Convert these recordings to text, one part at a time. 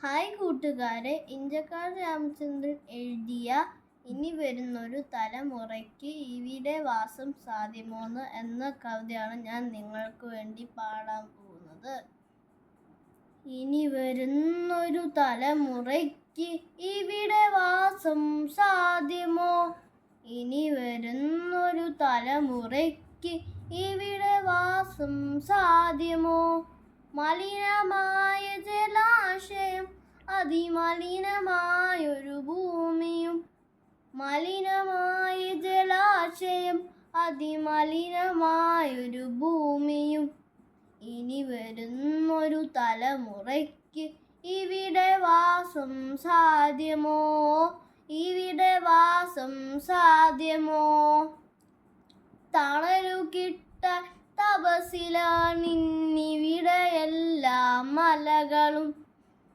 Hi കൂട്ടുകാരെ, ഇഞ്ചക്കാട് രാമചന്ദ്രൻ എഴുതിയ ഇനി വരുന്നൊരു തലമുറയ്ക്ക് ഇവിടെ വാസം സാധ്യമോന്ന് എന്ന കവിതയാണ് ഞാൻ നിങ്ങൾക്ക് വേണ്ടി പാടാൻ പോകുന്നത്. ഇനി വരുന്നൊരു തലമുറയ്ക്ക് ഇവിടെ വാസം സാധ്യമോ? ഇനി വരുന്നൊരു തലമുറയ്ക്ക് ഇവിടെ വാസം സാധ്യമോ? മലിനമായ ജലാശയം, അതിമലിനമായൊരു ഭൂമിയും. മലിനമായ ജലാശയം, അതിമലിനമായൊരു ഭൂമിയും. ഇനി വരുന്നൊരു തലമുറയ്ക്ക് ഇവിടെ വാസം സാധ്യമോ? ഇവിടെ വാസം സാധ്യമോ? തണലു കിട്ടാൻ തപസ്സിലാണിന്നിവിടെയെല്ലാം മലകളും.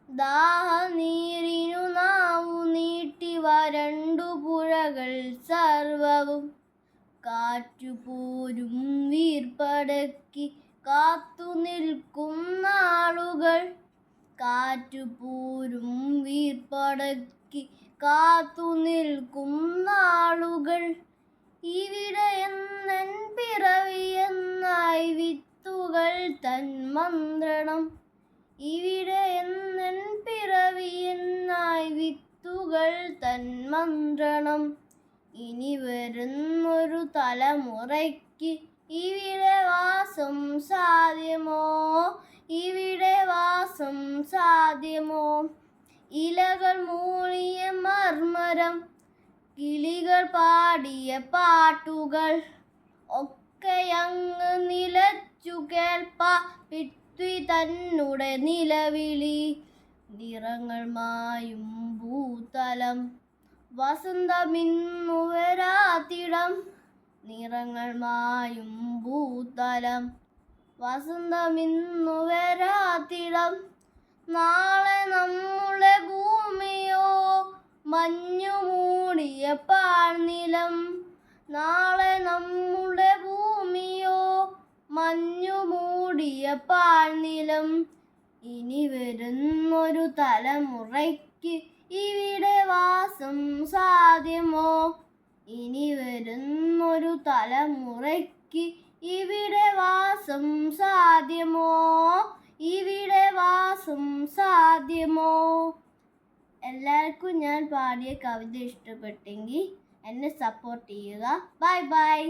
ദാഹനീരിനു നാവു നീട്ടി വരണ്ടു പുഴകൾ സർവവും. കാറ്റുപോരും വീർപ്പടക്കി കാത്തു നിൽക്കും നാളുകൾ. കാറ്റുപോരും വീർപ്പടക്കി കാത്തു നിൽക്കും നാളുകൾ. ഇവിടെ എന്നൻ പിറവിയെന്നായി വിത്തുകൾ തൻ മന്ത്രണം. ഇവിടെ എന്നൻ പിറവിയെന്നായി വിത്തുകൾ തൻ മന്ത്രണം. ഇനി വരുന്നൊരു തലമുറയ്ക്ക് ഇവിടെ വാസം സാധ്യമോ? ഇവിടെ വാസം സാധ്യമോ? ഇലകൾ മൂളിയ മർമരം, കിളികൾ പാടിയ പാട്ടുകൾ ഒക്കെയങ്ങ് നിലച്ചു കേൾപ്പാ പൃഥ്വി തന്നുടെ നിലവിളി. നിറങ്ങൾ മായും ഭൂതലം, വസന്തമിന്നു വരാത്തിടം. നിറങ്ങൾ മായും ഭൂതലം, വസന്തമിന്നു വരാത്തിടം. നാളെ നമ്മുടെ ഭൂമിയോ മഞ്ഞു മൂടിയ പാഴ്നിലം. നാളെ നമ്മുടെ ഭൂമിയോ മഞ്ഞു മൂടിയ പാഴ്നിലം. ഇനി വരുന്നൊരു തലമുറയ്ക്ക് ഇവിടെ വാസം സാധ്യമോ? ഇനി വരുന്നൊരു തലമുറയ്ക്ക് ഇവിടെ വാസം സാധ്യമോ? ഇവിടെ വാസം സാധ്യമോ? എല്ലാവർക്കും ഞാൻ പാടിയ കവിത ഇഷ്ടപ്പെട്ടെങ്കിൽ എന്നെ സപ്പോർട്ട് ചെയ്യുക. Bye bye.